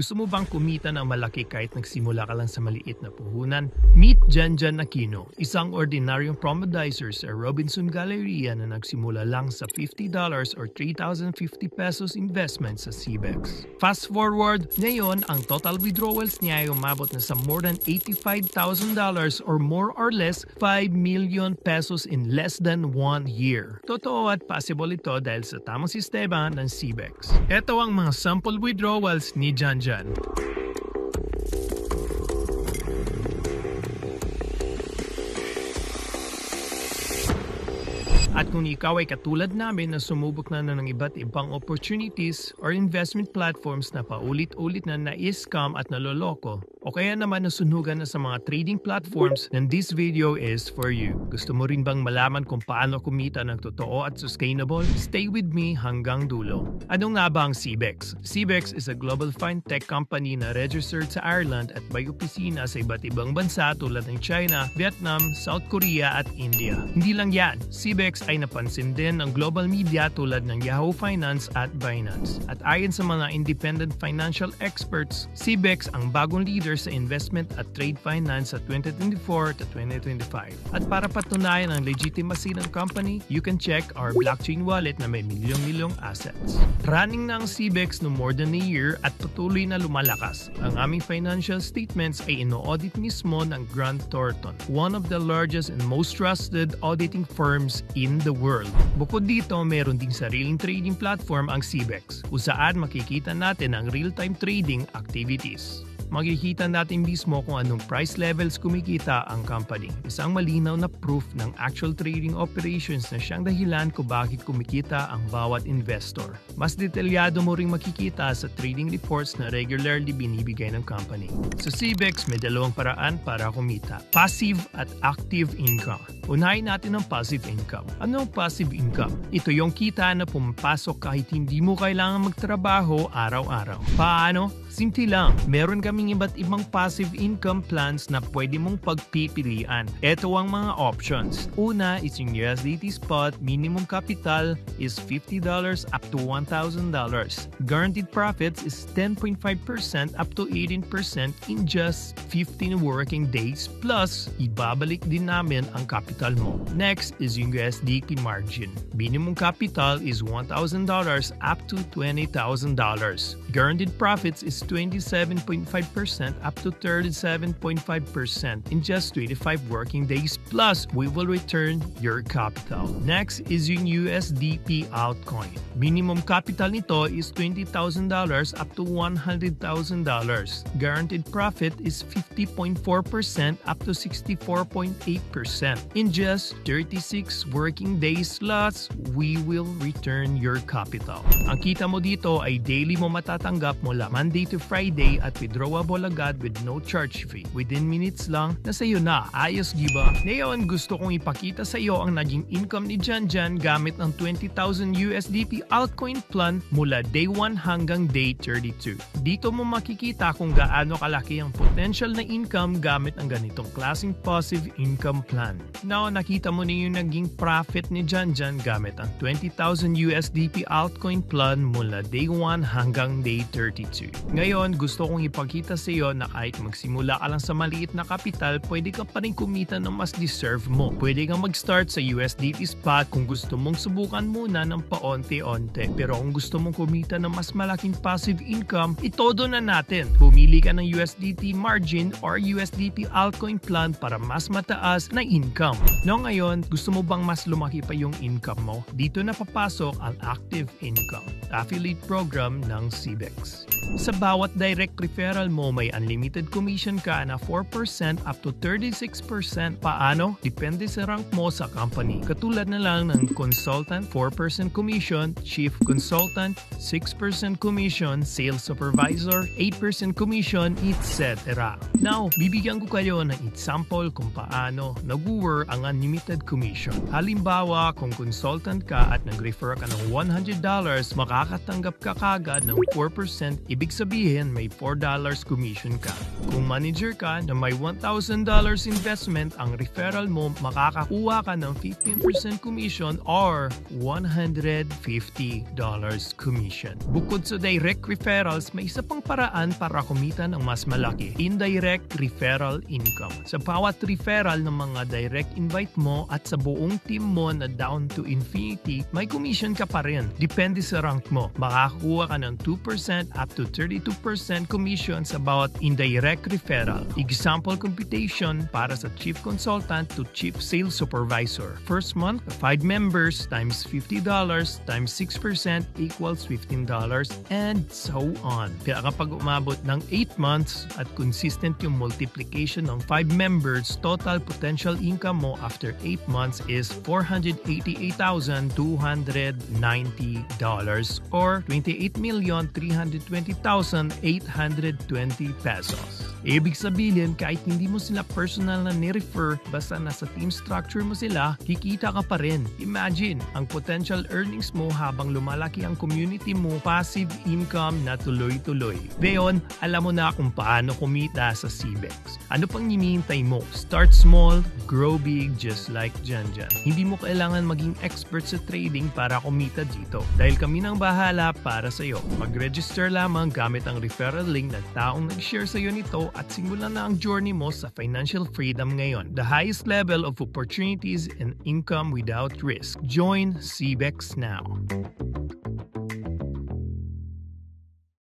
Gusto mo bang kumita ng malaki kahit nagsimula ka lang sa maliit na puhunan? Meet Janjan Aquino, isang ordinaryong promodizer sa Robinson Galleria na nagsimula lang sa $50 or 3,050 pesos investment sa CBEX. Fast forward, ngayon ang total withdrawals niya ay umabot na sa more than $85,000 or more or less 5 million pesos in less than 1 year. Totoo at possible ito dahil sa tamang sistema ng CBEX. Ito ang mga sample withdrawals ni Janjan. At kung ikaw ay katulad namin na sumubok na ng iba't ibang opportunities or investment platforms na paulit-ulit na na-scam at naloloko, o kaya naman nasunugan na sa mga trading platforms, then this video is for you. Gusto mo rin bang malaman kung paano kumita ng totoo at sustainable? Stay with me hanggang dulo. Ano nga ba ang CBEX? CBEX is a global fintech company na registered sa Ireland at may opisina sa iba't ibang bansa tulad ng China, Vietnam, South Korea at India. Hindi lang yan, CBEX ay napansin din ng global media tulad ng Yahoo Finance at Binance. At ayon sa mga independent financial experts, CBEX ang bagong leader sa investment at trade finance sa 2024 to 2025. At para patunayan ang legitimacy ng company, you can check our blockchain wallet na may milyong-milyong assets. Running na ang CBEX no more than a year at patuloy na lumalakas. Ang aming financial statements ay ino-audit mismo ng Grant Thornton, one of the largest and most trusted auditing firms in the world. Bukod dito, meron ding sariling trading platform ang CBEX, kung saan makikita natin ang real-time trading activities. Makikita natin mismo kung anong price levels kumikita ang company. Isang malinaw na proof ng actual trading operations na siyang dahilan kung bakit kumikita ang bawat investor. Mas detalyado mo ring makikita sa trading reports na regularly binibigay ng company. Sa CBEX, may dalawang paraan para kumita: passive at active income. Unahin natin ang passive income. Ano ang passive income? Ito yung kita na pumapasok kahit hindi mo kailangan magtrabaho araw-araw. Paano? Simple lang. Meron kaming iba't ibang passive income plans na pwede mong pagpipilian. Ito ang mga options. Una is yung USDT spot. Minimum capital is $50 up to $1,000. Guaranteed profits is 10.5% up to 18% in just 15 working days. Plus, ibabalik din namin ang capital mo. Next is yung USDT margin. Minimum capital is $1,000 up to $20,000. Guaranteed profits is 27.5% up to 37.5% in just 25 working days. Plus, we will return your capital. Next is yung USDP altcoin. Minimum capital nito is $20,000 up to $100,000. Guaranteed profit is 50.4% up to 64.8%. In just 36 working days slots, we will return your capital. Ang kita mo dito ay daily mo matatanggap mula Monday to Friday at withdrawable agad with no charge fee. Within minutes lang, nasa iyo na. Ayos, di ba? Ngayon, gusto kong ipakita sa iyo ang naging income ni Janjan gamit ang 20,000 USDP altcoin plan mula day 1 hanggang day 32. Dito mo makikita kung gaano kalaki ang potential na income gamit ang ganitong klaseng passive income plan. Now, nakita mo na yung naging profit ni Janjan gamit ang 20,000 USDP altcoin plan mula day 1 hanggang day 32. Ngayon, gusto kong ipakita sa iyo na kahit magsimula ka lang sa maliit na kapital, pwede ka pa rin kumita ng mas deserve mo. Pwede kang mag-start sa USDT spot kung gusto mong subukan muna ng paonti-onti. Pero kung gusto mong kumita ng mas malaking passive income, itodo na natin. Pumili ka ng USDT margin or USDP altcoin plan para mas mataas na income. No, ngayon, gusto mo bang mas lumaki pa yung income mo? Dito na papasok ang active income, affiliate program ng CBEX. Sa bawat direct referral mo, may unlimited commission ka na 4% up to 36%. Paano? Depende sa rank mo sa company. Katulad na lang ng consultant, 4% commission, chief consultant, 6% commission, sales supervisor, 8% commission, etc. Now, bibigyan ko kayo ng example kung paano nag-work ang unlimited commission. Halimbawa, kung consultant ka at nag-refer ka ng $100, makakatanggap ka kagad ng 4% Ibig sabihin may $4 commission ka. Kung manager ka na may $1,000 investment, ang referral mo makakakuha ka ng 15% commission or $150 commission. Bukod sa direct referrals, may isa pang paraan para kumita ng mas malaki, indirect referral income. Sa bawat referral ng mga direct invite mo at sa buong team mo na down to infinity, may commission ka pa rin. Depende sa rank mo. Makakakuha ka ng 2% up to 32% commission sa bawat indirect referral. Example computation para sa chief consultant to chief sales supervisor. First month, 5 members times $50 times 6% equals $15 and so on. Kaya kapag umabot ng 8 months at consistent yung multiplication ng 5 members, total potential income mo after 8 months is $488,290 or 28,320,820 pesos. Ibig sabihin, kahit hindi mo sila personal na ni-refer, basta nasa team structure mo sila, kikita ka pa rin. Imagine, ang potential earnings mo habang lumalaki ang community mo, passive income na tuloy-tuloy. Ngayon, alam mo na kung paano kumita sa CBEX. Ano pang hinihintay mo? Start small, grow big, just like Janjan. Hindi mo kailangan maging expert sa trading para kumita dito. Dahil kami nang bahala para sa'yo. Mag-register lamang gamit ang referral link ng taong nag-share sa'yo nito at simulan na ang journey mo sa financial freedom ngayon. The highest level of opportunities and income without risk. Join CBEX now.